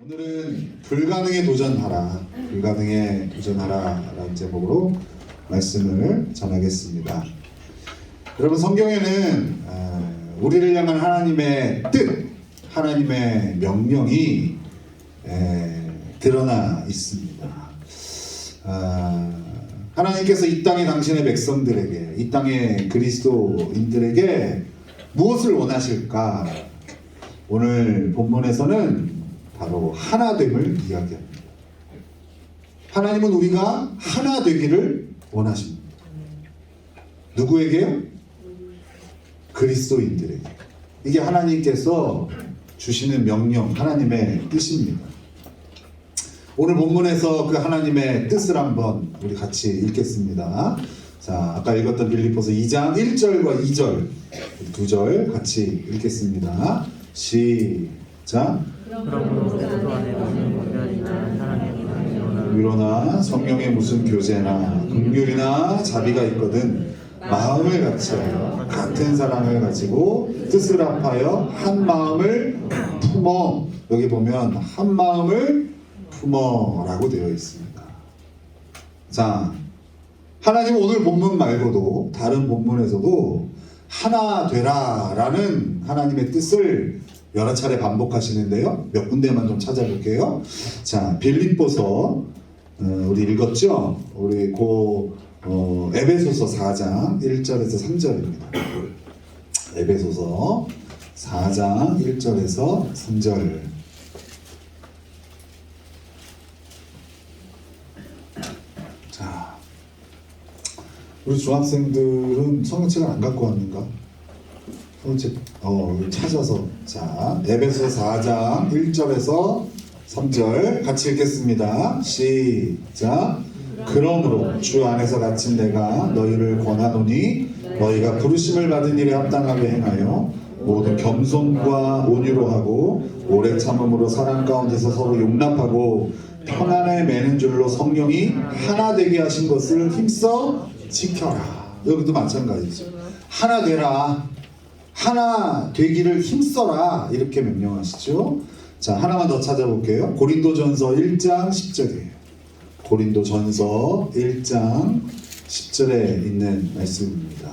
오늘은 불가능에 도전하라, 불가능에 도전하라 라는 제목으로 말씀을 전하겠습니다. 여러분, 성경에는 우리를 향한 하나님의 뜻, 하나님의 명령이 드러나 있습니다. 하나님께서 이 땅의 당신의 백성들에게, 이 땅의 그리스도인들에게 무엇을 원하실까? 오늘 본문에서는 바로 하나됨을 이야기합니다. 하나님은 우리가 하나 되기를 원하십니다. 누구에게요? 그리스도인들에게. 이게 하나님께서 주시는 명령, 하나님의 뜻입니다. 오늘 본문에서 그 하나님의 뜻을 한번 우리 같이 읽겠습니다. 자, 아까 읽었던 빌립보서 2장 1절과 2절 두 절 같이 읽겠습니다. 시작. 위로나 성령의 무슨 교제나 긍휼이나 자비가 있거든 마음을 같이하여 같은 사랑을 가지고 뜻을 합하여 한 마음을 품어. 여기 보면 한 마음을 품어라고 되어 있습니다. 자, 하나님 오늘 본문 말고도 다른 본문에서도 하나 되라 라는 하나님의 뜻을 여러 차례 반복하시는데요. 몇 군데만 좀 찾아볼게요. 자, 빌립보서 우리 읽었죠? 우리 에베소서 4장 1절에서 3절입니다. 에베소서 4장 1절에서 3절. 자, 우리 중학생들은 성경책을 안 갖고 왔는가? 성경책 찾아서. 자, 에베소서 4장 1절에서 3절 같이 읽겠습니다. 시작. 그러므로 주 안에서 갇힌 내가 너희를 권하노니 너희가 부르심을 받은 일에 합당하게 행하여 모든 겸손과 온유로 하고 오래 참음으로 사랑 가운데서 서로 용납하고 평안에 매는 줄로 성령이 하나 되게 하신 것을 힘써 지켜라. 여기도 마찬가지죠. 하나 되라, 하나 되기를 힘써라, 이렇게 명령하시죠. 자, 하나만 더 찾아볼게요. 고린도전서 1장 10절이에요. 고린도전서 1장 10절에 있는 말씀입니다.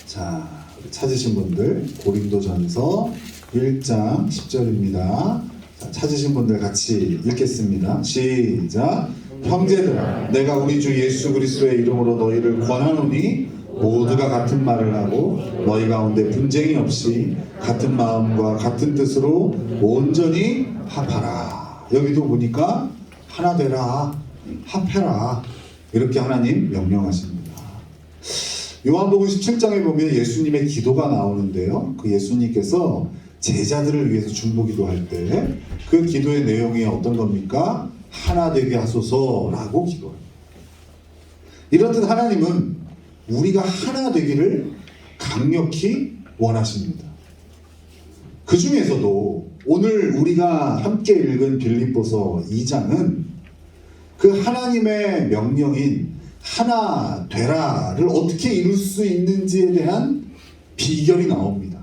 자, 찾으신 분들 고린도전서 1장 10절입니다. 자, 찾으신 분들 같이 읽겠습니다. 시작. 형제들아, 내가 우리 주 예수 그리스도의 이름으로 너희를 권하노니 모두가 같은 말을 하고 너희 가운데 분쟁이 없이 같은 마음과 같은 뜻으로 온전히 합하라. 여기도 보니까 하나 되라, 합해라, 이렇게 하나님 명령하십니다. 요한복음 17장에 보면 예수님의 기도가 나오는데요. 그 예수님께서 제자들을 위해서 중보기도할 때 그 기도의 내용이 어떤 겁니까? 하나 되게 하소서라고 기도합니다. 이렇듯 하나님은 우리가 하나 되기를 강력히 원하십니다. 그 중에서도 오늘 우리가 함께 읽은 빌립보서 2장은 그 하나님의 명령인 하나 되라를 어떻게 이룰 수 있는지에 대한 비결이 나옵니다.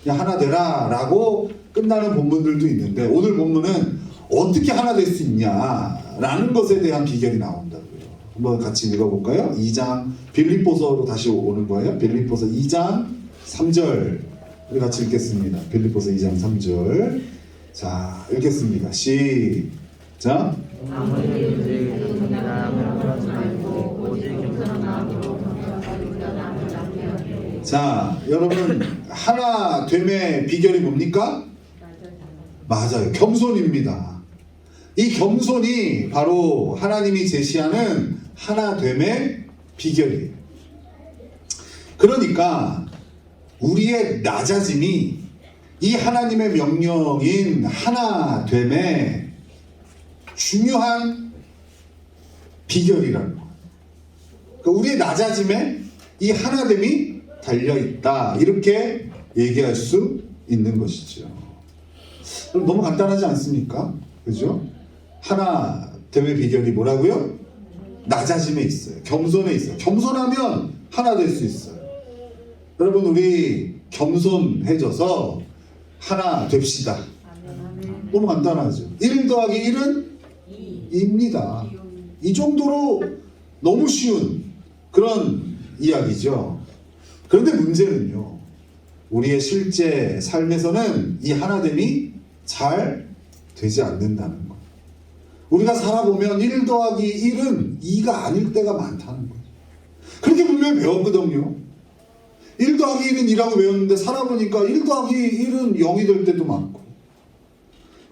그냥 하나 되라라고 끝나는 본문들도 있는데 오늘 본문은 어떻게 하나 될 수 있냐라는 것에 대한 비결이 나온다고요. 한번 같이 읽어볼까요? 2장 빌립보서로 다시 오는 거예요. 빌립보서 2장 3절 우리 같이 읽겠습니다. 빌립보서 2장 3절. 자, 읽겠습니다. 시작. 자, 여러분, 하나 됨의 비결이 뭡니까? 맞아요. 겸손입니다. 이 겸손이 바로 하나님이 제시하는 하나 됨의 비결이에요. 그러니까 우리의 낮아짐이 이 하나님의 명령인 하나 됨의 중요한 비결이라는 거예요. 그러니까 우리의 낮아짐에 이 하나됨이 달려있다, 이렇게 얘기할 수 있는 것이죠. 너무 간단하지 않습니까? 그죠? 하나됨의 비결이 뭐라고요? 낮아짐에 있어요. 겸손에 있어요. 겸손하면 하나 될 수 있어요. 여러분, 우리 겸손해져서 하나 됩시다. 너무 간단하죠. 1 더하기 1은 2입니다. 이 정도로 너무 쉬운 그런 이야기죠. 그런데 문제는요, 우리의 실제 삶에서는 이 하나됨이 잘 되지 않는다는 거. 우리가 살아보면 1 더하기 1은 2가 아닐 때가 많다는 거죠. 그렇게 분명히 배웠거든요. 1 더하기 1은 2라고 배웠는데 살아보니까 1 더하기 1은 0이 될 때도 많고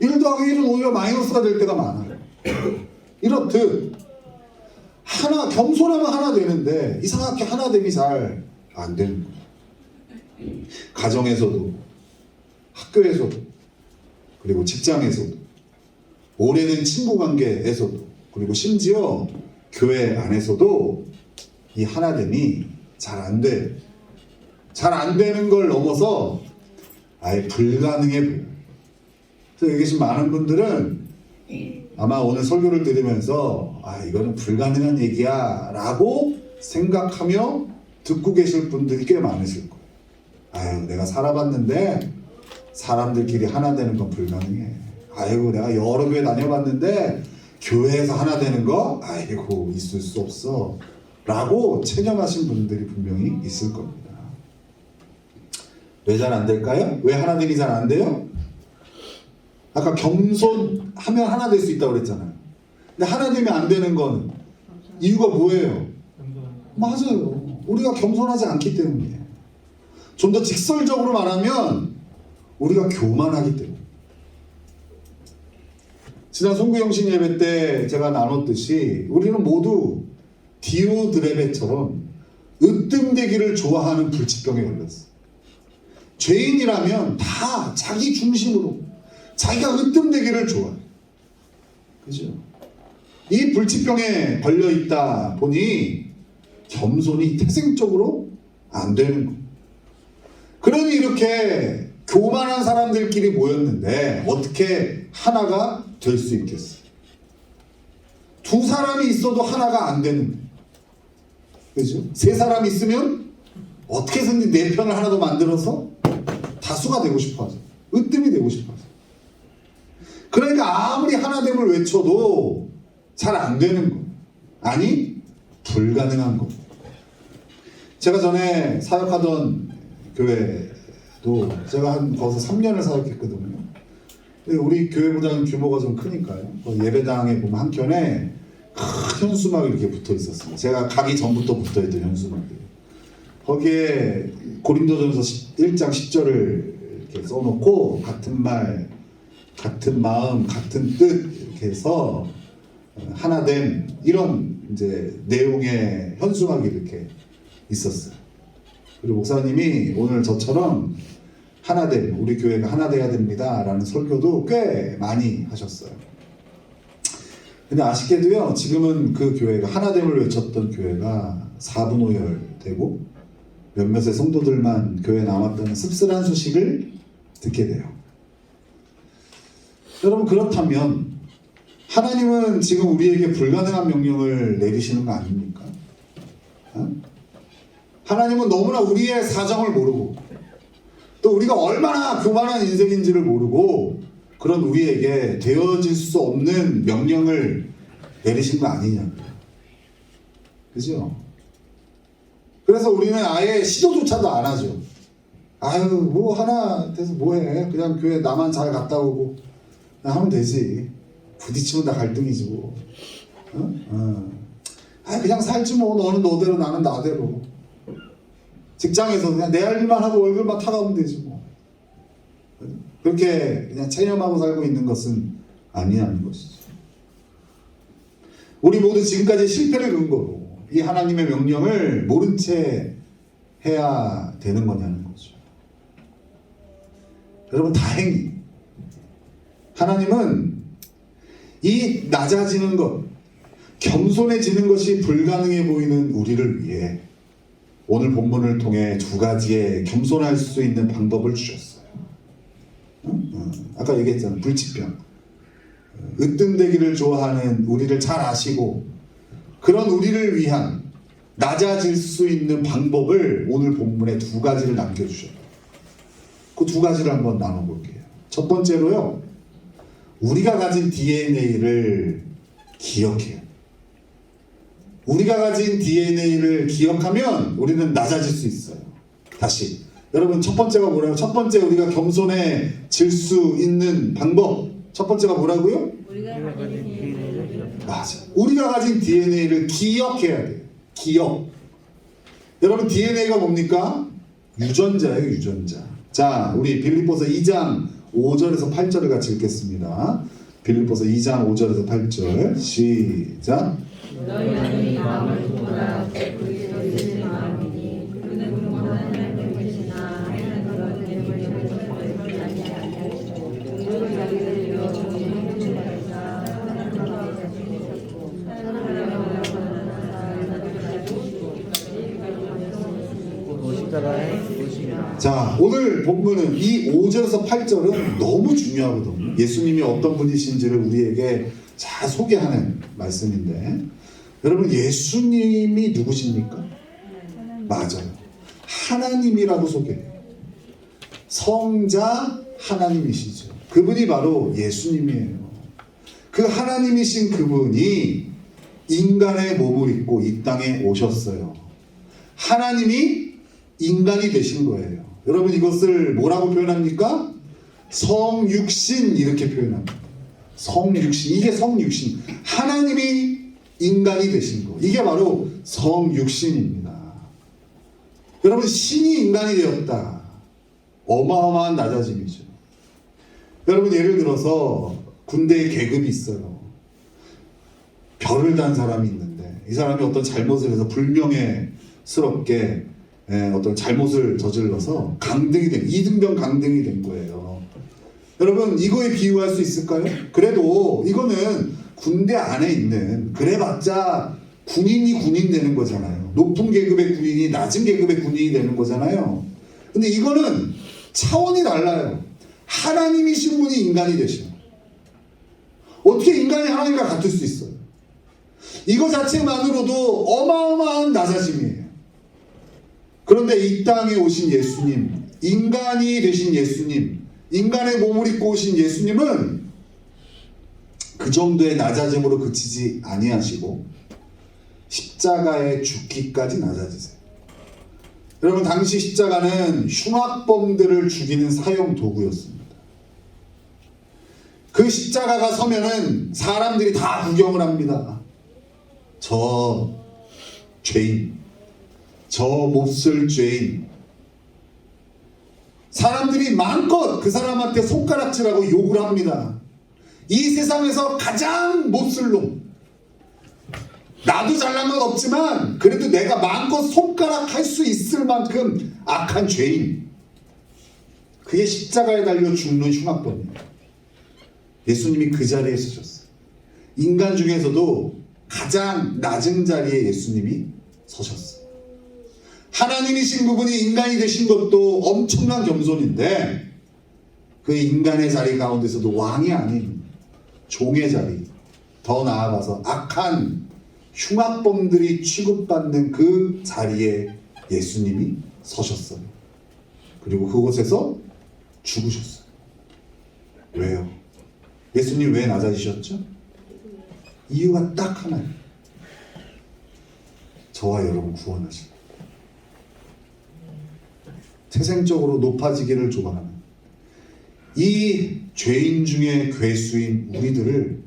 1 더하기 1은 오히려 마이너스가 될 때가 많아요. 이렇듯 겸손하면 하나 되는데 이상하게 하나됨이 잘 안 되는 거예요. 가정에서도, 학교에서도, 그리고 직장에서도, 오래된 친구 관계에서도, 그리고 심지어 교회 안에서도 이 하나됨이 잘 안 돼요. 잘 안 되는 걸 넘어서 아예 불가능해 보여요. 그래서 여기 계신 많은 분들은 아마 오늘 설교를 들으면서 이거는 불가능한 얘기야 라고 생각하며 듣고 계실 분들이 꽤 많으실 거예요. 내가 살아봤는데 사람들끼리 하나 되는 건 불가능해. 내가 여러 교회 다녀봤는데 교회에서 하나 되는 거 있을 수 없어 라고 체념하신 분들이 분명히 있을 겁니다. 왜 잘 안 될까요? 왜 하나됨이 잘 안 돼요? 아까 겸손하면 하나 될 수 있다고 그랬잖아요. 근데 하나 되면 안 되는 건 이유가 뭐예요? 맞아요. 우리가 겸손하지 않기 때문이에요. 좀 더 직설적으로 말하면 우리가 교만하기 때문에. 지난 송구영신 예배 때 제가 나눴듯이 우리는 모두 디오드레베처럼 으뜸되기를 좋아하는 불치병에 걸렸어. 죄인이라면 다 자기 중심으로 자기가 으뜸되기를 좋아해. 그죠? 이 불치병에 걸려 있다 보니 겸손이 태생적으로 안 되는 거예요. 그러니 이렇게 교만한 사람들끼리 모였는데 어떻게 하나가 될 수 있겠어요? 두 사람이 있어도 하나가 안 되는 거예요. 그죠? 세 사람이 있으면 어떻게 해서든 내 편을 하나 더 만들어서 다수가 되고 싶어 하죠. 으뜸이 되고 싶어 하죠. 그러니까 아무리 하나됨을 외쳐도 잘 안 되는 거예요. 아니, 불가능한 거예요. 제가 전에 사역하던 교회도 제가 거기서 3년을 사역했거든요. 근데 우리 교회보다는 규모가 좀 크니까요. 예배당에 보면 한켠에 큰 현수막이 이렇게 붙어 있었어요. 제가 가기 전부터 붙어 있던 현수막이. 거기에 고린도전서 1장 10절을 이렇게 써놓고 같은 말, 같은 마음, 같은 뜻 이렇게 해서 하나됨 이런 이제 내용의 현수막이 이렇게 있었어요. 그리고 목사님이 오늘 저처럼 하나됨, 우리 교회가 하나 돼야 됩니다 라는 설교도 꽤 많이 하셨어요. 근데 아쉽게도요, 지금은 그 교회가 하나됨을 외쳤던 교회가 4분오열 되고 몇몇의 성도들만 교회에 남았다는 씁쓸한 소식을 듣게 돼요. 여러분, 그렇다면 하나님은 지금 우리에게 불가능한 명령을 내리시는 거 아닙니까? 하나님은 너무나 우리의 사정을 모르고 또 우리가 얼마나 교만한 인생인지를 모르고 그런 우리에게 되어질 수 없는 명령을 내리신 거 아니냐고요. 그죠? 그래서 우리는 아예 시도조차도 안 하죠. 뭐 하나 돼서 뭐해. 그냥 교회 나만 잘 갔다 오고 그냥 하면 되지. 부딪히면 다 갈등이지 뭐. 그냥 살지 뭐. 너는 너대로 나는 나대로. 직장에서 그냥 내 할 일만 하고 월급만 타가면 되지 뭐. 그렇게 그냥 체념하고 살고 있는 것은 아니라는 것이죠. 우리 모두 지금까지 실패를 근거로 이 하나님의 명령을 모른 채 해야 되는 거냐는 거죠. 여러분, 다행히 하나님은 이 낮아지는 것, 겸손해지는 것이 불가능해 보이는 우리를 위해 오늘 본문을 통해 두 가지의 겸손할 수 있는 방법을 주셨어요. 아까 얘기했잖아요. 불치병. 으뜸되기를 좋아하는 우리를 잘 아시고 그런 우리를 위한 낮아질 수 있는 방법을 오늘 본문에 두 가지를 남겨주셨어요. 그 두 가지를 한번 나눠볼게요. 첫 번째로요, 우리가 가진 DNA를 기억해요. 우리가 가진 DNA를 기억하면 우리는 낮아질 수 있어요. 다시 여러분, 첫 번째가 뭐라고? 첫 번째 우리가 겸손해질 수 있는 방법, 첫 번째가 뭐라고요? 맞아. 우리가 가진 DNA를 기억해야 돼요. 기억. 여러분, DNA가 뭡니까? 유전자예요, 유전자. 자, 우리 빌립보서 2장 5절에서 8절을 같이 읽겠습니다. 빌립보서 2장 5절에서 8절 시작. 너희 안에 마음을 두어라. 그리스도 예수의 마음이니 그는 원하는 것이나 하는 것 때문에 그것을 아니하시고 오히려 자기를 위하여 종의 행위를 받으사 하나님 가운데 자신이셨고 하나님을 자, 오늘 본문은 이 5절에서 8절은 너무 중요하거든요. 예수님이 어떤 분이신지를 우리에게 잘 소개하는 말씀인데, 여러분, 예수님이 누구십니까? 맞아요. 하나님이라고 소개해요. 성자 하나님이시죠. 그분이 바로 예수님이에요. 그 하나님이신 그분이 인간의 몸을 입고 이 땅에 오셨어요. 하나님이 인간이 되신 거예요. 여러분, 이것을 뭐라고 표현합니까? 성육신, 이렇게 표현합니다. 성육신, 이게 성육신. 하나님이 인간이 되신 거, 이게 바로 성육신입니다. 여러분, 신이 인간이 되었다. 어마어마한 낮아짐이죠. 여러분, 예를 들어서 군대에 계급이 있어요. 별을 단 사람이 있는데 이 사람이 어떤 잘못을 해서 불명예스럽게 어떤 잘못을 저질러서 강등이 된, 이등병 강등이 된 거예요. 여러분, 이거에 비유할 수 있을까요? 그래도 이거는 군대 안에 있는, 그래봤자 군인이 군인 되는 거잖아요. 높은 계급의 군인이 낮은 계급의 군인이 되는 거잖아요. 근데 이거는 차원이 달라요. 하나님이신 분이 인간이 되신 거예요. 어떻게 인간이 하나님과 같을 수 있어요? 이거 자체만으로도 어마어마한 낮아짐이에요. 그런데 이 땅에 오신 예수님, 인간이 되신 예수님, 인간의 몸을 입고 오신 예수님은 그 정도의 낮아짐으로 그치지 아니하시고 십자가에 죽기까지 낮아지세요. 여러분, 당시 십자가는 흉악범들을 죽이는 사형 도구였습니다. 그 십자가가 서면은 사람들이 다 구경을 합니다. 저 죄인, 저 몹쓸 죄인. 사람들이 마음껏 그 사람한테 손가락질하고 욕을 합니다. 이 세상에서 가장 몹쓸 놈. 나도 잘난 건 없지만 그래도 내가 마음껏 손가락할 수 있을 만큼 악한 죄인. 그게 십자가에 달려 죽는 흉악범입니다. 예수님이 그 자리에 서셨어요. 인간 중에서도 가장 낮은 자리에 예수님이 서셨어요. 하나님이신 그분이 인간이 되신 것도 엄청난 겸손인데, 그 인간의 자리 가운데서도 왕이 아닌 종의 자리, 더 나아가서 악한 흉악범들이 취급받는 그 자리에 예수님이 서셨어요. 그리고 그곳에서 죽으셨어요. 왜요? 예수님 왜 낮아지셨죠? 이유가 딱 하나예요. 저와 여러분 구원하시고 태생적으로 높아지기를 조망하는 이 죄인 중에 괴수인 우리들을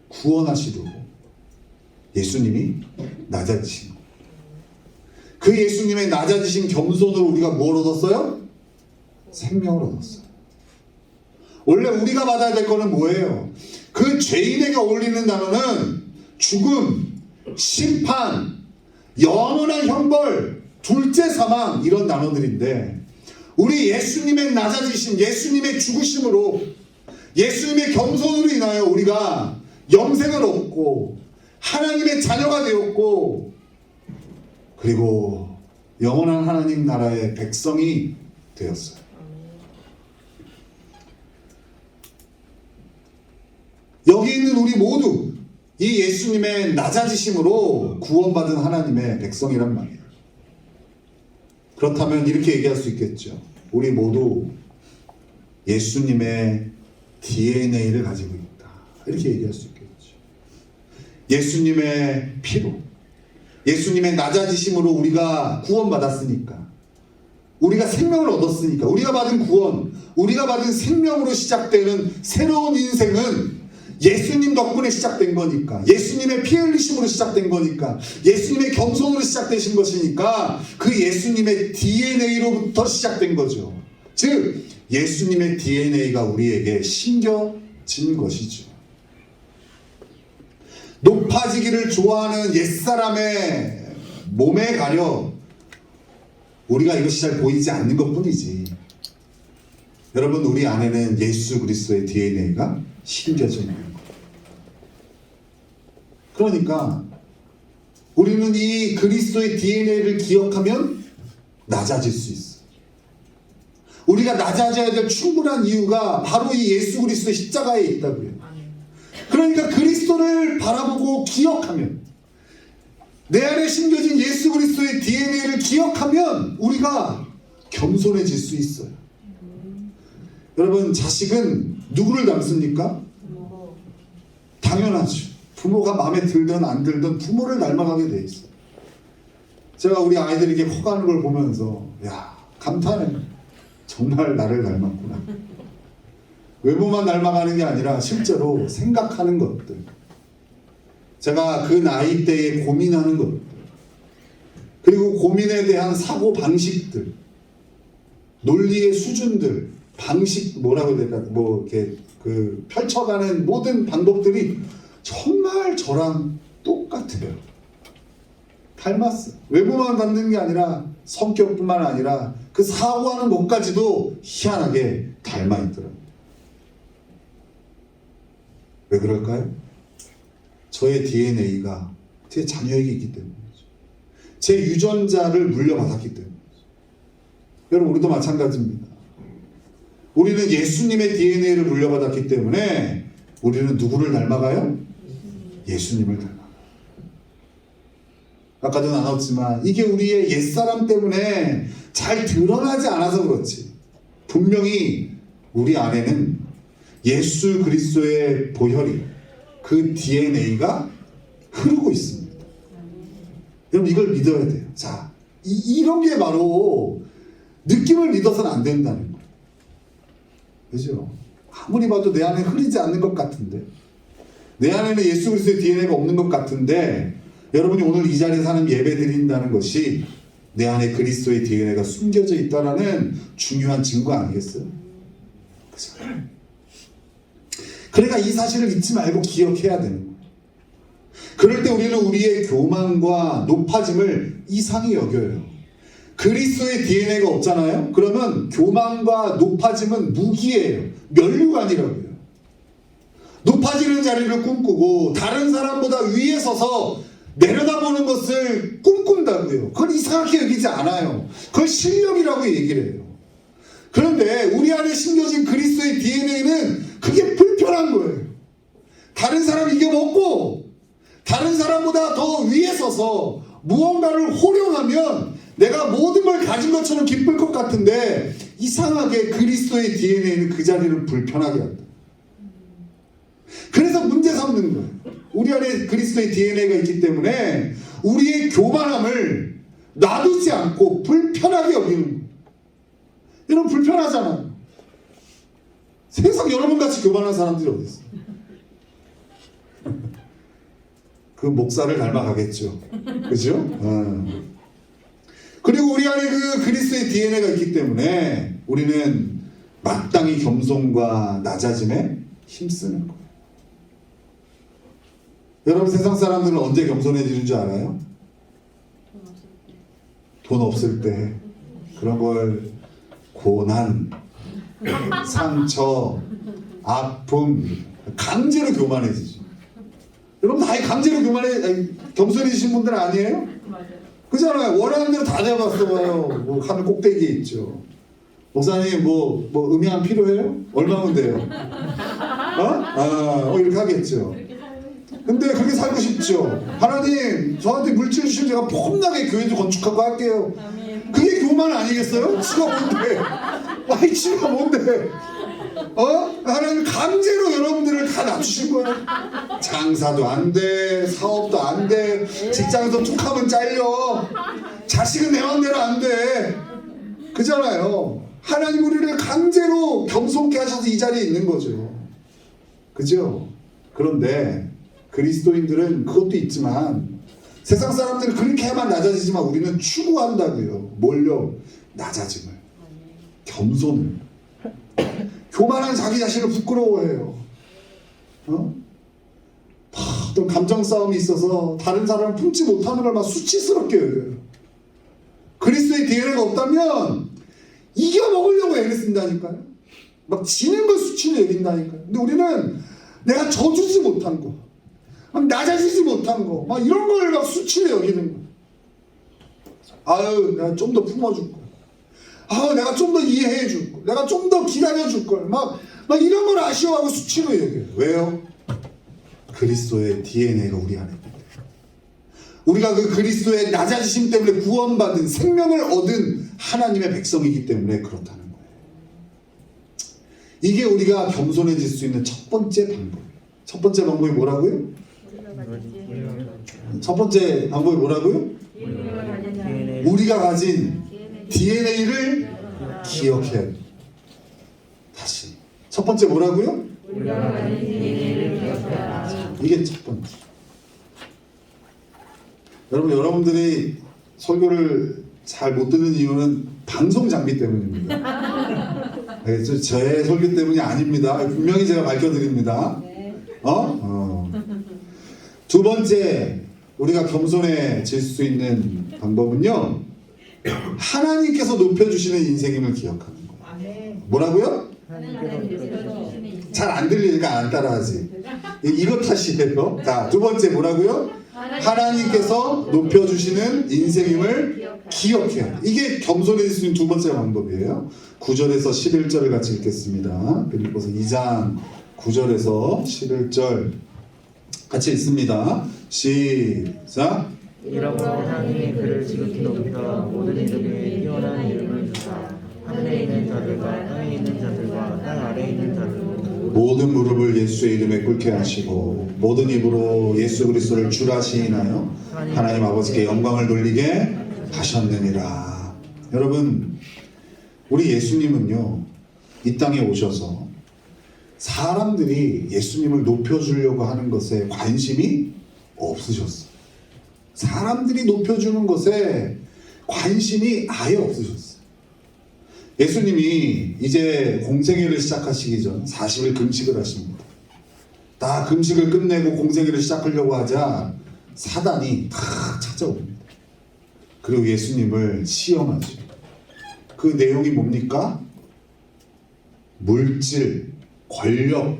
구원하시려고 예수님이 낮아지신 거예요. 그 예수님의 낮아지신 겸손으로 우리가 뭘 얻었어요? 생명을 얻었어요. 원래 우리가 받아야 될 거는 뭐예요? 그 죄인에게 어울리는 단어는 죽음, 심판, 영원한 형벌, 둘째 사망, 이런 단어들인데, 우리 예수님의 낮아지심, 예수님의 죽으심으로, 예수님의 겸손으로 인하여 우리가 영생을 얻고 하나님의 자녀가 되었고, 그리고 영원한 하나님 나라의 백성이 되었어요. 여기 있는 우리 모두 이 예수님의 낮아지심으로 구원받은 하나님의 백성이란 말이에요. 그렇다면 이렇게 얘기할 수 있겠죠. 우리 모두 예수님의 DNA를 가지고 있다. 이렇게 얘기할 수 있겠죠. 예수님의 피로, 예수님의 낮아지심으로 우리가 구원받았으니까, 우리가 생명을 얻었으니까, 우리가 받은 구원, 우리가 받은 생명으로 시작되는 새로운 인생은 예수님 덕분에 시작된 거니까, 예수님의 피 흘리심으로 시작된 거니까, 예수님의 겸손으로 시작되신 것이니까 그 예수님의 DNA로부터 시작된 거죠. 즉 예수님의 DNA가 우리에게 심겨진 것이죠. 높아지기를 좋아하는 옛사람의 몸에 가려 우리가 이것이 잘 보이지 않는 것뿐이지, 여러분 우리 안에는 예수 그리스도의 DNA가 심겨져 있는 거예요. 그러니까 우리는 이 그리스도의 DNA를 기억하면 낮아질 수 있어요. 우리가 낮아져야 될 충분한 이유가 바로 이 예수 그리스도의 십자가에 있다고요. 그러니까 그리스도를 바라보고 기억하면, 내 안에 심겨진 예수 그리스도의 DNA를 기억하면 우리가 겸손해질 수 있어요. 여러분, 자식은 누구를 닮습니까? 당연하죠. 부모가 마음에 들든 안 들든 부모를 닮아가게 돼 있어요. 제가 우리 아이들이 이렇게 커가는 걸 보면서 야, 감탄해. 정말 나를 닮았구나. 외모만 닮아가는 게 아니라 실제로 생각하는 것들, 제가 그 나이 때에 고민하는 것들, 그리고 고민에 대한 사고 방식들, 논리의 수준들, 방식, 뭐라고 해야 될까, 뭐 이렇게 그 펼쳐가는 모든 방법들이 정말 저랑 똑같아요. 닮았어요. 외모만 닮는 게 아니라 성격뿐만 아니라 그 사고하는 것까지도 희한하게 닮아 있더라고요. 왜 그럴까요? 저의 DNA가 제 자녀에게 있기 때문이죠. 제 유전자를 물려받았기 때문이죠. 여러분, 우리도 마찬가지입니다. 우리는 예수님의 DNA를 물려받았기 때문에 우리는 누구를 닮아가요? 예수님을 닮아가요. 아까도 나눴지만 이게 우리의 옛사람 때문에 잘 드러나지 않아서 그렇지, 분명히 우리 안에는 예수 그리스도의 보혈이, 그 DNA가 흐르고 있습니다. 여러분, 이걸 믿어야 돼요. 자, 이런 게 바로 느낌을 믿어서는 안 된다는 거예요. 그죠? 아무리 봐도 내 안에 흐르지 않는 것 같은데, 내 안에는 예수 그리스도의 DNA가 없는 것 같은데, 여러분이 오늘 이 자리에 사는 예배 드린다는 것이 내 안에 그리스도의 DNA가 숨겨져 있다는 중요한 증거 아니겠어요? 그죠? 그러니까 이 사실을 잊지 말고 기억해야 되는 거예요. 그럴 때 우리는 우리의 교만과 높아짐을 이상히 여겨요. 그리스도의 DNA가 없잖아요? 그러면 교만과 높아짐은 무기예요. 면류관이라고요. 높아지는 자리를 꿈꾸고 다른 사람보다 위에 서서 내려다보는 것을 꿈꾼다고요. 그걸 이상하게 여기지 않아요. 그걸 실력이라고 얘기를 해요. 그런데 우리 안에 심겨진 그리스도의 DNA는 그게 불편한 거예요. 다른 사람 이겨먹고 다른 사람보다 더 위에 서서 무언가를 호령하면 내가 모든 걸 가진 것처럼 기쁠 것 같은데, 이상하게 그리스도의 DNA는 그 자리를 불편하게 한다. 그래서 문제 삼는 거예요. 우리 안에 그리스도의 DNA가 있기 때문에 우리의 교만함을 놔두지 않고 불편하게 여기는 거예요. 여러분, 불편하잖아요. 세상 여러분같이 교만한 사람들이 어디 있어요? 그 목사를 닮아가겠죠. 그죠? 그리고 우리 안에 그 그리스도의 DNA가 있기 때문에 우리는 마땅히 겸손과 낮아짐에 힘쓰는 거예요. 여러분, 세상 사람들은 언제 겸손해지는 줄 알아요? 돈 없을 때. 그런 걸 고난, 상처, 아픔, 강제로 교만해지죠. 여러분, 다 강제로 겸손해지신 분들 아니에요? 그잖아요. 원하는 대로 다 내봤어요. 뭐 하늘 꼭대기에 있죠. 목사님 뭐 음향 필요해요? 얼마면 돼요? 이렇게 하겠죠. 근데 그렇게 살고 싶죠. 하나님, 저한테 물질 주시면 제가 폼나게 교회도 건축하고 할게요. 그게 교만 아니겠어요? 지가 뭔데? 지가 뭔데? 하나님 강제로 여러분들을 다 낮추신 거예요. 장사도 안 돼, 사업도 안 돼, 직장에서 툭 하면 잘려, 자식은 내 마음대로 안 돼. 그잖아요. 하나님 우리를 강제로 겸손케 하셔서 이 자리에 있는 거죠. 그죠? 그런데 그리스도인들은 그것도 있지만 세상 사람들은 그렇게만 낮아지지만 우리는 추구한다고요. 뭘요? 낮아짐을, 겸손을. 교만한 자기 자신을 부끄러워해요. 어떤 감정 싸움이 있어서 다른 사람을 품지 못하는 걸 막 수치스럽게 여겨요. 그리스도의 DNA가 없다면 이겨먹으려고 애를 쓴다니까요. 막 지는 걸 수치로 여긴다니까요. 근데 우리는 내가 져주지 못한 거, 막 낮아지지 못한 거, 막 이런 걸 막 수치로 여기는 거예요. 아유, 내가 좀 더 품어줄 걸. 아유, 내가 좀 더 이해해 줄 걸. 내가 좀 더 기다려 줄 걸. 막 이런 걸 아쉬워하고 수치로 여겨요. 왜요? 그리스도의 DNA가 우리 안에 있는데. 우리가 그 그리스도의 낮아지심 때문에 구원받은 생명을 얻은 하나님의 백성이기 때문에 그렇다는 거예요. 이게 우리가 겸손해질 수 있는 첫 번째 방법이에요. 첫 번째 방법이 뭐라고요? 첫 번째 방법이 뭐라고요? 우리가 가진 DNA를 기억해야 돼요. 다시 첫 번째 뭐라고요? 이게 첫 번째. 여러분들이 설교를 잘 못 듣는 이유는 방송 장비 때문입니다. 제 설교 때문이 아닙니다. 분명히 제가 밝혀드립니다. 두 번째 우리가 겸손해질 수 있는 방법은요, 하나님께서 높여주시는 인생임을 기억하는 거예요. 뭐라고요? 잘 안 들리니까 안 따라하지. 이거 탓이에요. 자, 두 번째 뭐라고요? 하나님께서 높여주시는 인생임을 기억해야 돼. 이게 겸손해질 수 있는 두 번째 방법이에요. 9절에서 11절을 같이 읽겠습니다. 빌립보서 2장 9절에서 11절 같이 읽습니다. 시작. 이러므로 하나님이 그를 지극히 높여 모든 이름 위에 뛰어난 이름을 주사 하늘에 있는 자들과 땅에 있는 자들과 땅 아래에 있는 자들과 모든 무릎을 예수의 이름에 꿇게 하시고 모든 입으로 예수 그리스도를 주라 시인하여 하나님 아버지께 영광을 돌리게 하셨느니라. 여러분, 우리 예수님은요, 이 땅에 오셔서 사람들이 예수님을 높여주려고 하는 것에 관심이 없으셨어요. 사람들이 높여주는 것에 관심이 아예 없으셨어요. 예수님이 이제 공생애를 시작하시기 전 40일 금식을 하십니다. 다 금식을 끝내고 공생애를 시작하려고 하자 사단이 다 찾아옵니다. 그리고 예수님을 시험하죠. 그 내용이 뭡니까? 물질, 권력,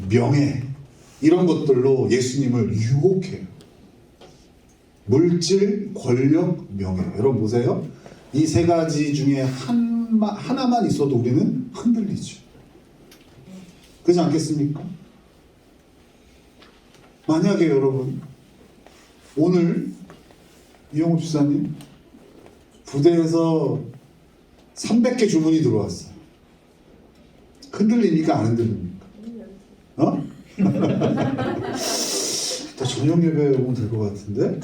명예 이런 것들로 예수님을 유혹해요. 물질, 권력, 명예. 여러분 보세요. 이 세 가지 중에 하나만 있어도 우리는 흔들리죠. 그렇지 않겠습니까? 만약에 여러분 오늘 이영호 집사님 부대에서 300개 주문이 들어왔어요. 흔들리니까 안 흔들립니까? 더 저녁 예배 오면 될 것 같은데?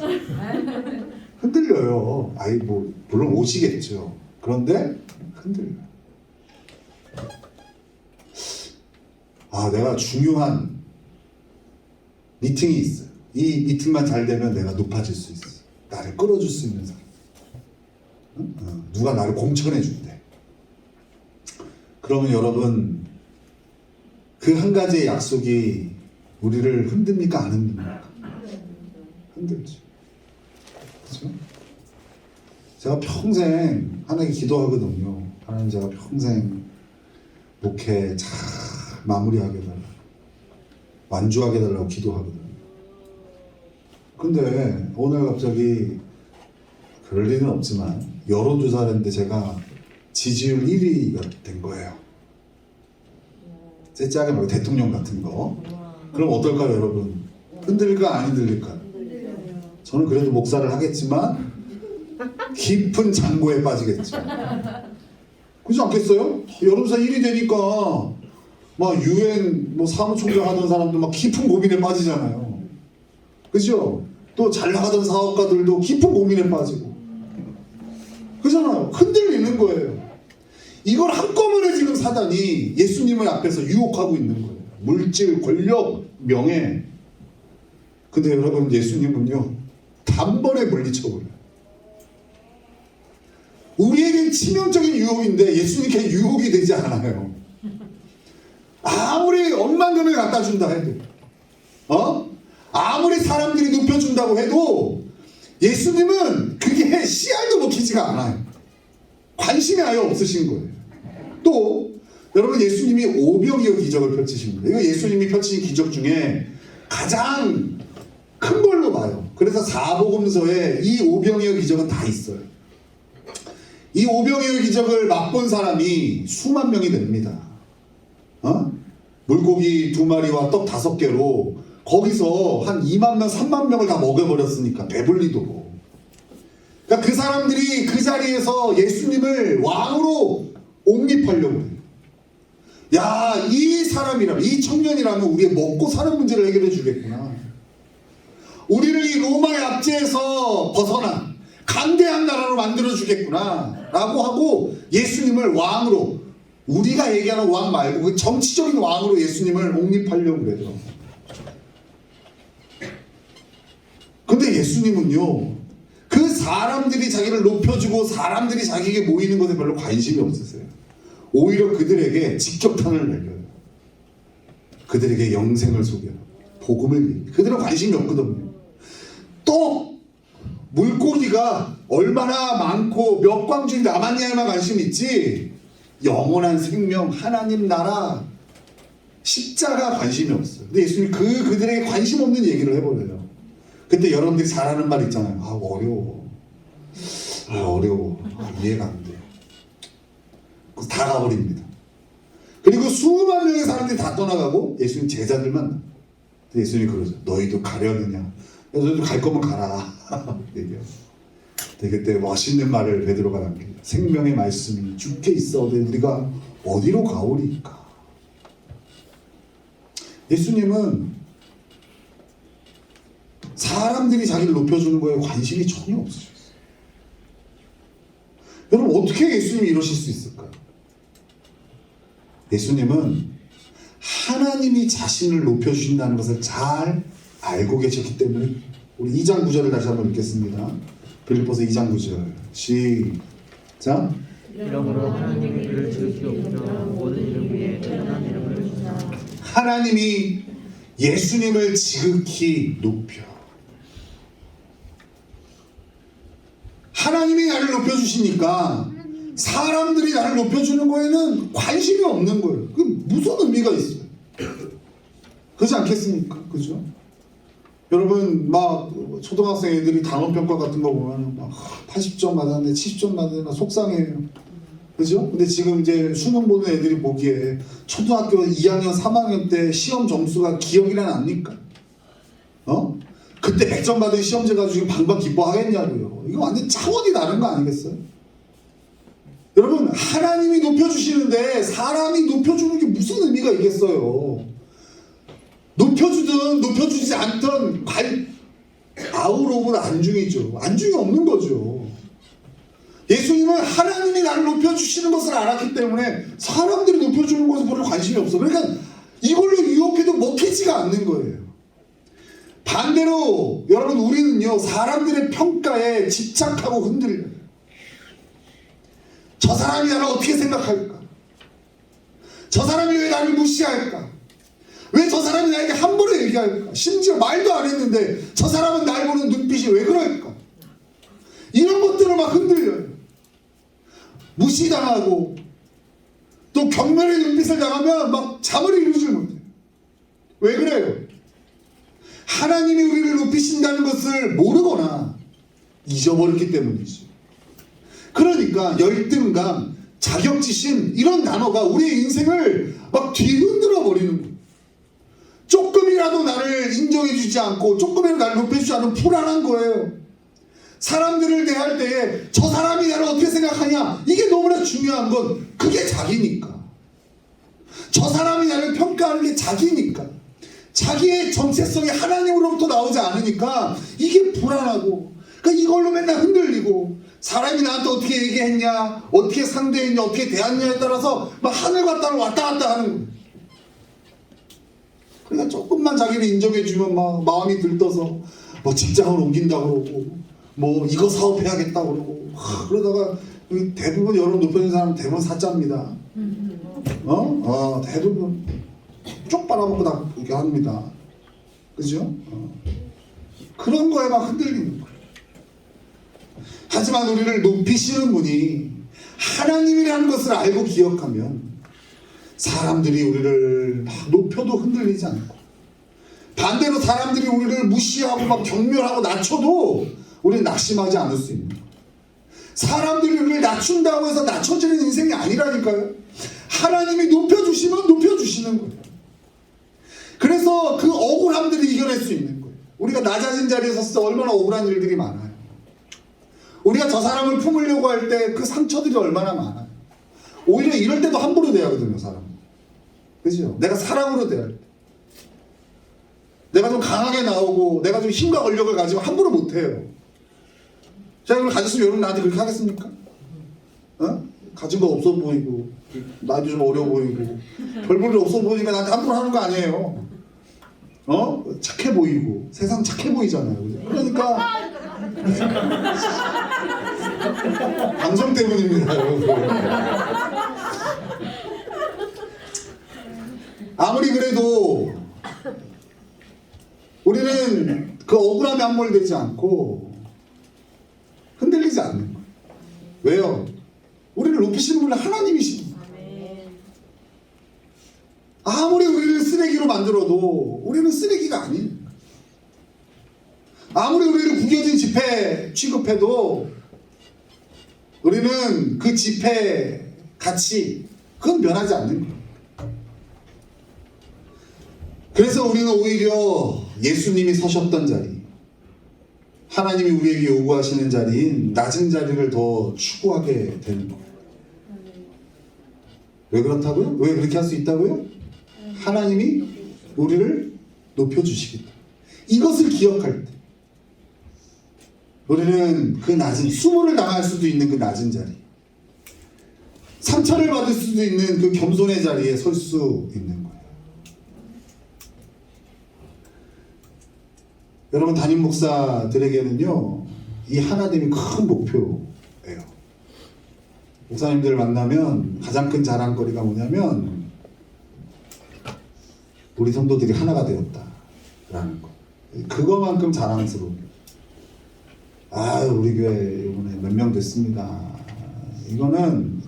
흔들려요. 아이 뭐 물론 오시겠죠. 그런데 흔들려요. 내가 중요한 미팅이 있어요. 이 미팅만 잘 되면 내가 높아질 수 있어. 나를 끌어줄 수 있는 사람. 누가 나를 공천해 준대. 그러면 여러분 그 한 가지의 약속이 우리를 흔듭니까? 안 흔듭니까? 흔들죠. 그렇죠? 제가 평생 하나님께 기도하거든요. 하나님, 제가 평생 목회 잘 마무리하게 해달라고, 완주하게 해달라고 기도하거든요. 근데 오늘 갑자기 그럴 일은 없지만 여론조사를 했는데 제가 지지율 1위가 된 거예요. 째짜게 말고 대통령 같은 거. 그럼 어떨까요, 여러분? 흔들릴까 안 흔들릴까요? 저는 그래도 목사를 하겠지만 깊은 장고에 빠지겠죠. 그렇지 않겠어요? 여론조사 1위 되니까 막 유엔 뭐 사무총장 하던 사람도 막 깊은 고민에 빠지잖아요. 그죠? 또 잘 나가던 사업가들도 깊은 고민에 빠지고. 그잖아요. 흔들리는 거예요. 이걸 한꺼번에 지금 사단이 예수님의 앞에서 유혹하고 있는 거예요. 물질, 권력, 명예. 근데 여러분, 예수님은요, 단번에 물리쳐버려요. 우리에겐 치명적인 유혹인데 예수님께 유혹이 되지 않아요. 아무리 억만금을 갖다 준다 해도, 아무리 사람들이 높여준다고 해도 예수님은 그게 씨알도 먹히지가 않아요. 관심이 아예 없으신 거예요. 또 여러분, 예수님이 오병이어 기적을 펼치십니다. 이거 예수님이 펼치신 기적 중에 가장 큰 걸로 봐요. 그래서 사복음서에 이 오병이어 기적은 다 있어요. 이 오병이어 기적을 맛본 사람이 수만 명이 됩니다. 물고기 2마리와 떡 5개로 거기서 한 2만 명, 3만 명을 다 먹여버렸으니까 배불리도록. 그러니까 그 사람들이 그 자리에서 예수님을 왕으로 옹립하려고 해요. 야, 이 사람이라면, 이 청년이라면 우리의 먹고 사는 문제를 해결해 주겠구나. 우리를 이 로마의 압제에서 벗어나 강대한 나라로 만들어 주겠구나 라고 하고 예수님을 왕으로, 우리가 얘기하는 왕 말고 그 정치적인 왕으로 예수님을 옹립하려고 그러더라고요. 근데 예수님은요, 그 사람들이 자기를 높여주고 사람들이 자기에게 모이는 것에 별로 관심이 없으세요. 오히려 그들에게 직격탄을 날려요. 그들에게 영생을 속여요. 복음을 얘기해요. 그들은 관심이 없거든요. 또 물고기가 얼마나 많고 몇 광중이 남았냐에만 관심이 있지, 영원한 생명, 하나님 나라, 십자가 관심이 없어요. 근데 예수님이 그들에게 관심 없는 얘기를 해버려요. 그때 여러분들이 잘 아는 말 있잖아요. 어려워. 어려워. 이해가 안 돼. 그래서 다 가버립니다. 그리고 수만 명의 사람들이 다 떠나가고 예수님 제자들만. 예수님이 그러죠. 너희도 가려느냐. 너희도 갈 거면 가라. 얘기해요. 그때 멋있는 말을 베드로가 남깁니다. 생명의 말씀이 주께 있어도 우리가 어디로 가오리까. 예수님은 사람들이 자기를 높여주는 거에 관심이 전혀 없으셨어요. 여러분, 어떻게 예수님이 이러실 수 있을까요? 예수님은 하나님이 자신을 높여주신다는 것을 잘 알고 계셨기 때문에. 우리 2장 9절을 다시 한번 읽겠습니다. 빌립보서 2장 9절 시작. 이러므로 하나님이 그를 지극히 높여 모든 이름 위에 뛰어난 이름을 주사. 하나님이 예수님을 지극히 높여. 하나님이 나를 높여주시니까 사람들이 나를 높여주는 거에는 관심이 없는 거예요. 그 무슨 의미가 있어요? 그렇지 않겠습니까? 그죠? 여러분, 막 초등학생 애들이 단원평가 같은 거 보면 막 80점 맞았네, 70점 맞았네, 막 속상해요. 그죠? 근데 지금 이제 수능 보는 애들이 보기에 초등학교 2학년, 3학년 때 시험 점수가 기억이나 납니까? 그때 100점 받은 시험지 가지고 지금 방방 기뻐하겠냐고요. 이거 완전 차원이 다른 거 아니겠어요? 여러분, 하나님이 높여주시는데 사람이 높여주는 게 무슨 의미가 있겠어요? 높여주든 높여주지 않든 아웃 오브 안중이죠. 안중이 없는 거죠. 예수님은 하나님이 나를 높여주시는 것을 알았기 때문에 사람들이 높여주는 것에 별로 관심이 없어. 그러니까 이걸로 유혹해도 먹히지가 않는 거예요. 반대로 여러분, 우리는요, 사람들의 평가에 집착하고 흔들려요. 저 사람이 나를 어떻게 생각할까? 저 사람이 왜 나를 무시할까? 왜 저 사람이 나에게 함부로 얘기할까? 심지어 말도 안 했는데 저 사람은 날 보는 눈빛이 왜 그럴까? 이런 것들을 막 흔들려요. 무시당하고 또 경멸의 눈빛을 당하면 막 잠을 이루지 못해요. 왜 그래요? 하나님이 우리를 높이신다는 것을 모르거나 잊어버렸기 때문이죠. 그러니까 열등감, 자격지심, 이런 단어가 우리의 인생을 막 뒤흔들어 버리는 거예요. 조금이라도 나를 인정해주지 않고 조금이라도 나를 높여주지 않으면 불안한 거예요. 사람들을 대할 때에 저 사람이 나를 어떻게 생각하냐, 이게 너무나 중요한 건 그게 자기니까. 저 사람이 나를 평가하는 게 자기니까, 자기의 정체성이 하나님으로부터 나오지 않으니까 이게 불안하고, 그러니까 이걸로 맨날 흔들리고, 사람이 나한테 어떻게 얘기했냐, 어떻게 상대했냐, 어떻게 대했냐에 따라서 막 하늘 갔다 왔다 갔다 하는 거예요. 그러니까 조금만 자기를 인정해주면 막 마음이 들떠서 뭐 직장을 옮긴다고 그러고, 뭐 이거 사업해야겠다고 그러고, 그러다가 대부분 여러분 높여 있는 사람은 대부분 사자입니다. 대부분 쪽 빨아먹고 다 이렇게 합니다. 그죠? 그런 거에 막 흔들리는 거예요. 하지만 우리를 높이시는 분이 하나님이라는 것을 알고 기억하면 사람들이 우리를 막 높여도 흔들리지 않고, 반대로 사람들이 우리를 무시하고 막 경멸하고 낮춰도 우리는 낙심하지 않을 수 있는 거예요. 사람들이 우리를 낮춘다고 해서 낮춰지는 인생이 아니라니까요. 하나님이 높여주시면 높여주시는 거예요. 그래서 그 억울함들을 이겨낼 수 있는 거예요. 우리가 낮아진 자리에 섰을 때 얼마나 억울한 일들이 많아요. 우리가 저 사람을 품으려고 할 때 그 상처들이 얼마나 많아요. 오히려 이럴 때도 함부로 대하거든요, 사람. 그죠? 내가 사랑으로 대할 때, 내가 좀 강하게 나오고 내가 좀 힘과 권력을 가지고 함부로 못해요. 제가 그걸 가졌으면 여러분 나한테 그렇게 하겠습니까? 가진 거 없어 보이고 나도 좀 어려 보이고 별 볼 일 없어 보이니까 나한테 함부로 하는 거 아니에요. 착해 보이고 세상 착해 보이잖아요. 그러니까 감정 때문입니다, 여러분. 아무리 그래도 우리는 그 억울함에 함몰되지 않고 흔들리지 않는 거예요. 왜요? 우리를 높이시는 분은 하나님이십니다. 아무리 우리를 쓰레기로 만들어도 우리는 쓰레기가 아니에요. 아무리 우리를 구겨진 지폐 취급해도 우리는 그 지폐 가치, 그건 변하지 않는 거예요. 그래서 우리는 오히려 예수님이 서셨던 자리, 하나님이 우리에게 요구하시는 자리인 낮은 자리를 더 추구하게 되는 거예요. 왜 그렇다고요? 왜 그렇게 할 수 있다고요? 하나님이 우리를 높여주시기 때문에. 이것을 기억할 때 우리는 그 낮은, 수모를 당할 수도 있는 그 낮은 자리, 상처를 받을 수도 있는 그 겸손의 자리에 설 수 있는 거예요. 여러분, 담임 목사들에게는요, 이 하나됨이 큰 목표예요. 목사님들 만나면 가장 큰 자랑거리가 뭐냐면 우리 성도들이 하나가 되었다라는 거. 그거만큼 자랑스러워요. 우리 교회 이번에 몇 명 됐습니다. 이거는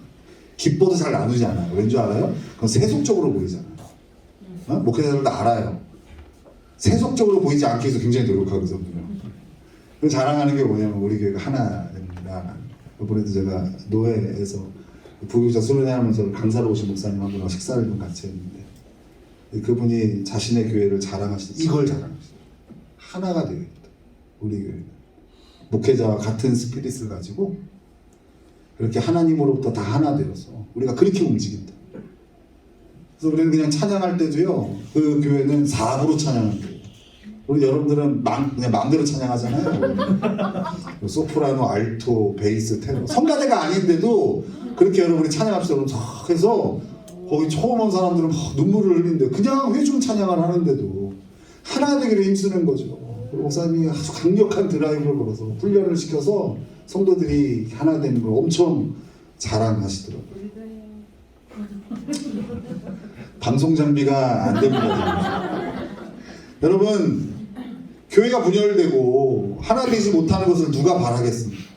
기뻐도 잘 나누지 않아요. 왠지 알아요? 그건 세속적으로 보이잖아요. 목회자들도 알아요. 세속적으로 보이지 않기 위해서 굉장히 노력하거든요. 그 자랑하는 게 뭐냐면 우리 교회가 하나입니다. 이번에도 제가 노회에서 부교육자 수련회하면서 강사로 오신 목사님 한 분하고 식사를 좀 같이 했는데, 그분이 자신의 교회를 자랑하시는, 이걸 자랑하시죠. 하나가 되어 있다. 우리 교회는 목회자와 같은 스피릿을 가지고 그렇게 하나님으로부터 다 하나 되어서 우리가 그렇게 움직인다. 그래서 우리는 그냥 찬양할 때도요, 그 교회는 4부로 찬양한대요. 우리 여러분들은 그냥 마음대로 찬양하잖아요. 소프라노, 알토, 베이스, 테너. 성가대가 아닌데도 그렇게 여러분이 찬양합시다 그러면 탁 해서 거기 처음 온 사람들은 막 눈물을 흘리는데, 그냥 회중 찬양을 하는데도 하나 되기를 힘쓰는 거죠. 목사님이 아주 강력한 드라이브를 걸어서 훈련을 시켜서 성도들이 하나 되는 걸 엄청 자랑하시더라고요. 방송 장비가 안 됩니다. 여러분, 교회가 분열되고 하나 되지 못하는 것을 누가 바라겠습니까?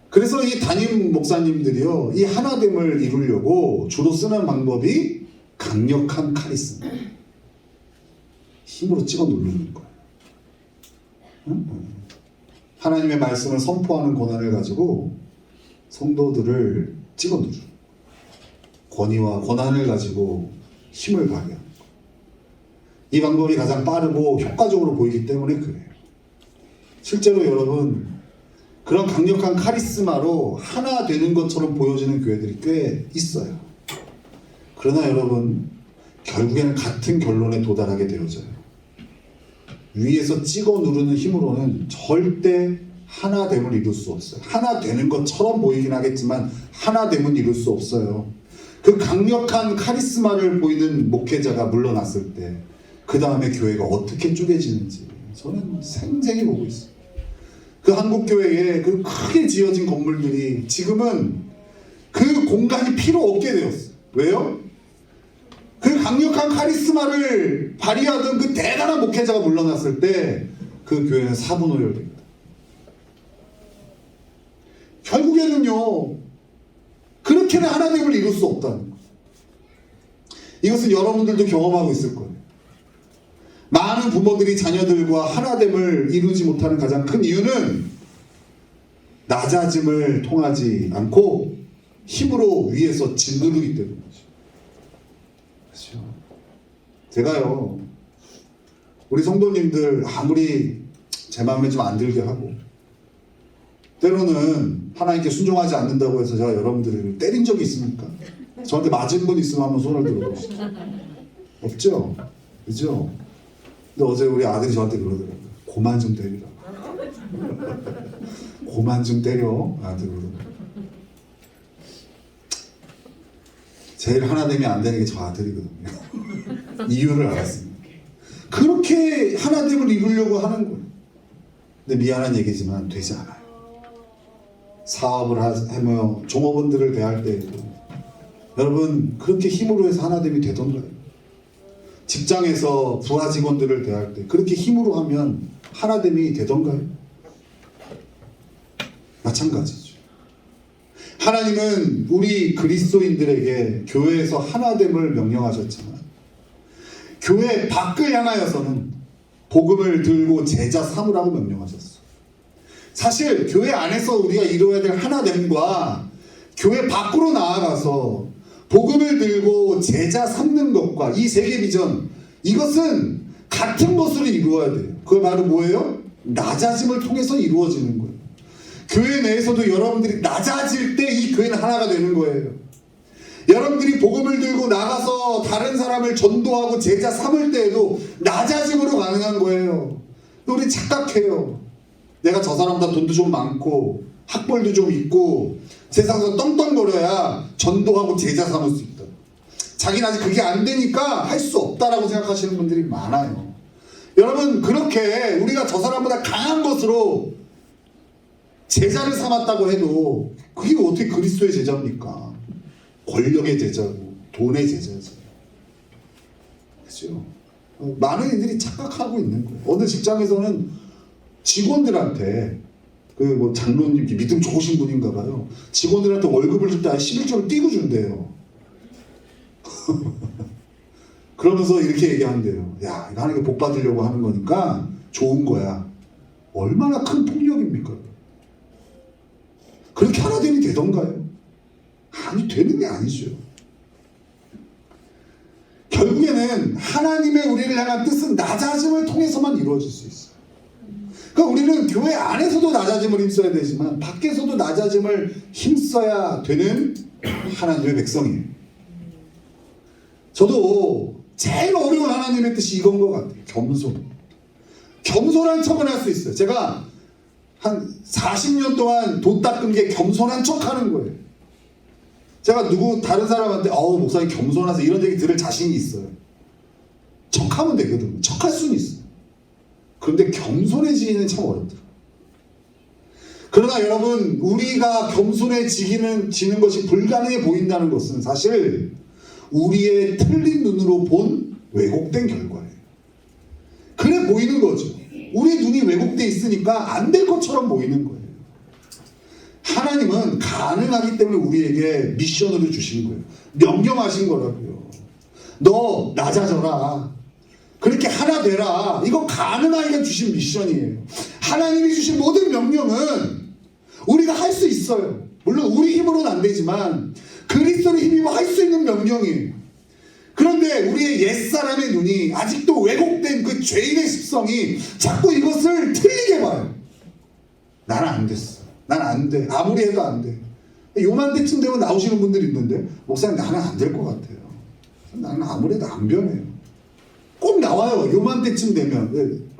그래서 이 담임 목사님들이요, 이 하나됨을 이루려고 주로 쓰는 방법이 강력한 카리스마, 힘으로 찍어 누르는 거예요. 하나님의 말씀을 선포하는 권한을 가지고 성도들을 찍어 누르는, 권위와 권한을 가지고 힘을 발휘하는 거예요. 이 방법이 가장 빠르고 효과적으로 보이기 때문에 그래요. 실제로 여러분, 그런 강력한 카리스마로 하나 되는 것처럼 보여지는 교회들이 꽤 있어요. 그러나 여러분, 결국에는 같은 결론에 도달하게 되어져요. 위에서 찍어 누르는 힘으로는 절대 하나됨을 이룰 수 없어요. 하나 되는 것처럼 보이긴 하겠지만 하나됨은 이룰 수 없어요. 그 강력한 카리스마를 보이는 목회자가 물러났을 때 그 다음에 교회가 어떻게 쪼개지는지 저는 생생히 보고 있어요. 그 한국교회에 그 크게 지어진 건물들이 지금은 그 공간이 필요 없게 되었어요. 왜요? 그 강력한 카리스마를 발휘하던 그 대단한 목회자가 물러났을 때 그 교회는 사분오열됩니다. 결국에는요, 그렇게는 하나됨을 이룰 수 없다는 거예요. 이것은 여러분들도 경험하고 있을 거예요. 많은 부모들이 자녀들과 하나됨을 이루지 못하는 가장 큰 이유는 낮아짐을 통하지 않고 힘으로 위에서 짓누르기 때문이죠. 그렇죠? 제가요, 우리 성도님들 아무리 제 마음에 좀 안 들게 하고 때로는 하나님께 순종하지 않는다고 해서 제가 여러분들을 때린 적이 있습니까? 저한테 맞은 분 있으면 한번 손을 들어보시죠. 없죠? 그죠? 근데 어제 우리 아들이 저한테 그러더라고요. 고만 좀 때리라. 고만 좀 때려. 아들 그러더라고요. 제일 하나됨이 안 되는 게 저 아들이거든요. 이유를 알았습니다. 그렇게 하나됨을 이루려고 하는 거예요. 근데 미안한 얘기지만 되지 않아요. 사업을 하며 종업원들을 대할 때에도 여러분 그렇게 힘으로 해서 하나됨이 되던가요? 직장에서 부하 직원들을 대할 때 그렇게 힘으로 하면 하나됨이 되던가요? 마찬가지죠. 하나님은 우리 그리스도인들에게 교회에서 하나됨을 명령하셨지만 교회 밖을 향하여서는 복음을 들고 제자 삼으라고 명령하셨어요. 사실 교회 안에서 우리가 이루어야 될 하나됨과 교회 밖으로 나아가서 복음을 들고 제자 삼는 것과 이 세계 비전, 이것은 같은 것으로 이루어야 돼요. 그게 바로 뭐예요? 낮아짐을 통해서 이루어지는 거예요. 교회 내에서도 여러분들이 낮아질 때 이 교회는 하나가 되는 거예요. 여러분들이 복음을 들고 나가서 다른 사람을 전도하고 제자 삼을 때에도 낮아짐으로 가능한 거예요. 우리 착각해요. 내가 저 사람보다 돈도 좀 많고 학벌도 좀 있고 세상에서 떵떵거려야 전도하고 제자 삼을 수 있다. 자기는 아직 그게 안 되니까 할 수 없다라고 생각하시는 분들이 많아요. 여러분, 그렇게 우리가 저 사람보다 강한 것으로 제자를 삼았다고 해도 그게 어떻게 그리스도의 제자입니까? 권력의 제자고 돈의 제자지. 그렇죠? 많은 이들이 착각하고 있는 거예요. 어느 직장에서는 직원들한테 그 뭐 장로님 믿음 좋으신 분인가 봐요. 직원들한테 월급을 줄 때 11조를 띄고 준대요. 그러면서 이렇게 얘기한대요. 야, 이거 하나님께 복 받으려고 하는 거니까 좋은 거야. 얼마나 큰 폭력입니까? 그렇게 하나됨이 되던가요? 아니, 되는 게 아니죠. 결국에는 하나님의 우리를 향한 뜻은 낮아짐을 통해서만 이루어질 수 있어요. 그러니까 우리는 교회 안에서도 낮아짐을 힘써야 되지만 밖에서도 낮아짐을 힘써야 되는 하나님의 백성이에요. 저도 제일 어려운 하나님의 뜻이 이건 것 같아요. 겸손. 겸손한 척은 할 수 있어요. 제가 한 40년 동안 돈 닦은 게 겸손한 척 하는 거예요. 제가 다른 사람한테 목사님 겸손하세요 이런 얘기 들을 자신이 있어요. 척하면 되거든요. 척할 수는 있어요. 그런데 겸손해지기는 참 어렵더라고요. 그러나 여러분, 우리가 겸손해지는 것이 불가능해 보인다는 것은 사실 우리의 틀린 눈으로 본 왜곡된 결과예요. 그래 보이는 거죠. 우리 눈이 왜곡돼 있으니까 안 될 것처럼 보이는 거예요. 하나님은 가능하기 때문에 우리에게 미션으로 주신 거예요. 명령하신 거라고요. 너 낮아져라. 그렇게 하나 되라. 이거 가능하게 주신 미션이에요. 하나님이 주신 모든 명령은 우리가 할 수 있어요. 물론 우리 힘으로는 안 되지만 그리스도의 힘입어 할 수 있는 명령이에요. 그런데 우리의 옛사람의 눈이 아직도 왜곡된 그 죄인의 습성이 자꾸 이것을 틀리게 봐요. 나는 안 됐어. 난 안 돼. 아무리 해도 안 돼. 요맘때쯤 되면 나오시는 분들이 있는데 목사님 나는 안 될 것 같아요. 나는 아무래도 안 변해요. 꼭 나와요. 요맘때쯤 되면.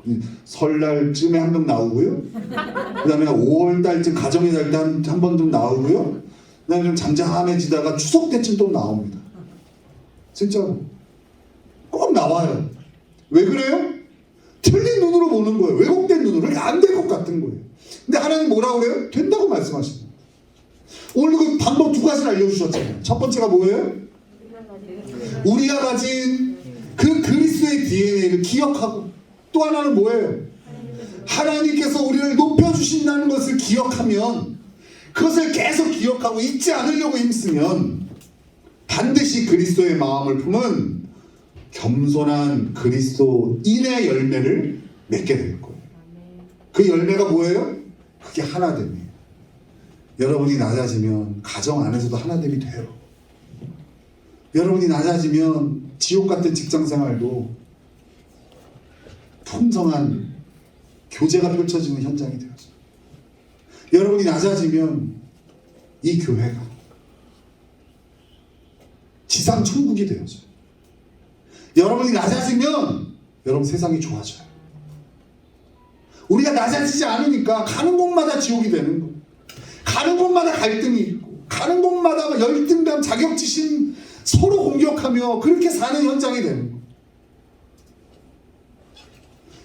설날쯤에 한 번 나오고요. 그 다음에 5월달쯤 가정의 달 때 한 번 좀 나오고요. 그 다음에 좀 잠잠해지다가 추석 때쯤 또 나옵니다. 진짜로. 꼭 나와요. 왜 그래요? 틀린 눈으로 보는 거예요. 왜곡된 눈으로. 안 될 것 같은 거예요. 근데 하나님 뭐라고 그래요? 된다고 말씀하시는 거예요. 오늘 그 방법 두 가지를 알려주셨잖아요. 첫 번째가 뭐예요? 우리가 가진 그 그리스도의 DNA를 기억하고, 또 하나는 뭐예요? 하나님께서 우리를 높여주신다는 것을 기억하면, 그것을 계속 기억하고 잊지 않으려고 힘쓰면 반드시 그리스도의 마음을 품은 겸손한 그리스도인의 열매를 맺게 될 거예요. 그 열매가 뭐예요? 그게 하나됨이에요. 여러분이 낮아지면 가정 안에서도 하나됨이 돼요. 여러분이 낮아지면 지옥 같은 직장 생활도 풍성한 교제가 펼쳐지는 현장이 되어져요. 여러분이 낮아지면 이 교회가 지상 천국이 되어져요. 여러분이 낮아지면 여러분 세상이 좋아져요. 우리가 낮아지지 않으니까 가는 곳마다 지옥이 되는 거예요. 가는 곳마다 갈등이 있고, 가는 곳마다 열등감, 자격지심 서로 공격하며 그렇게 사는 현장이 되는 거예요.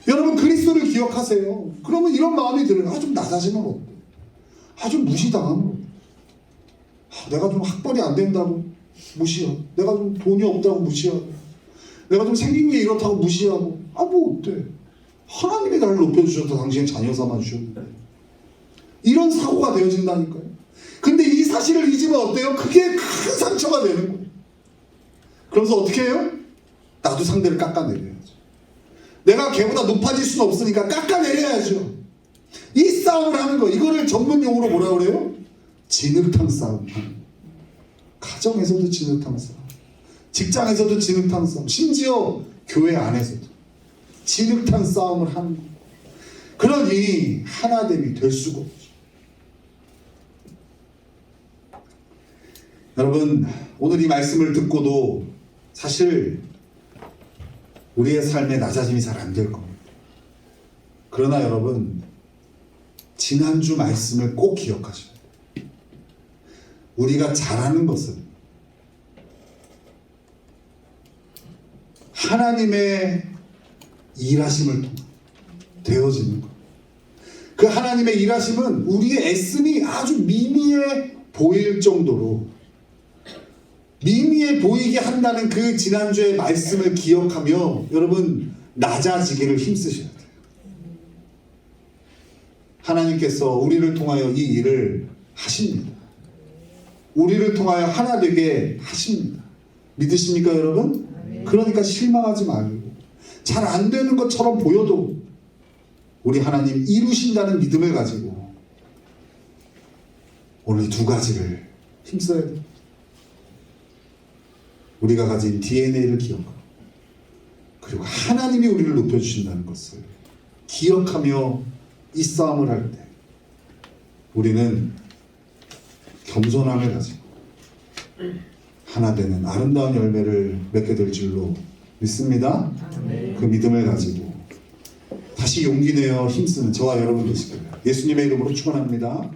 여러분 그리스도를 기억하세요. 그러면 이런 마음이 들어요. 좀 낮아지면 어때? 좀 무시당하면 어때? 내가 좀 학벌이 안 된다고 무시하고, 내가 좀 돈이 없다고 무시하고, 내가 좀 생긴 게 이렇다고 무시하고, 뭐 어때? 하나님이 나를 높여주셔서 당신의 자녀 삼아주셨는데. 이런 사고가 되어진다니까요. 근데 이 사실을 잊으면 어때요? 그게 큰 상처가 되는 거예요. 그러면서 어떻게 해요? 나도 상대를 깎아내려야죠. 내가 걔보다 높아질 수는 없으니까 깎아내려야죠. 이 싸움을 하는 거, 이거를 전문 용어로 뭐라 그래요? 진흙탕 싸움. 가정에서도 진흙탕 싸움, 직장에서도 진흙탕 싸움, 심지어 교회 안에서도 진흙탕 싸움을 하는 거. 그러니 하나됨이 될 수가 없죠. 여러분, 오늘 이 말씀을 듣고도 사실 우리의 삶에 낮아짐이 잘 안 될 겁니다. 그러나 여러분, 지난주 말씀을 꼭 기억하셔야 돼요. 우리가 잘하는 것은 하나님의 일하심을 통해 되어지는 것. 그 하나님의 일하심은 우리의 애씀이 아주 미미해 보일 정도로 미미해 보이게 한다는 그 지난주의 말씀을 기억하며 여러분 낮아지기를 힘쓰셔야 돼요. 하나님께서 우리를 통하여 이 일을 하십니다. 우리를 통하여 하나 되게 하십니다. 믿으십니까 여러분? 그러니까 실망하지 말고, 잘 안 되는 것처럼 보여도 우리 하나님 이루신다는 믿음을 가지고 오늘 이 두 가지를 힘써야 돼요. 우리가 가진 DNA를 기억하고, 그리고 하나님이 우리를 높여주신다는 것을 기억하며 이 싸움을 할 때 우리는 겸손함을 가지고 하나 되는 아름다운 열매를 맺게 될 줄로 믿습니다. 그 믿음을 가지고 다시 용기 내어 힘쓰는 저와 여러분 되시길 예수님의 이름으로 축원합니다.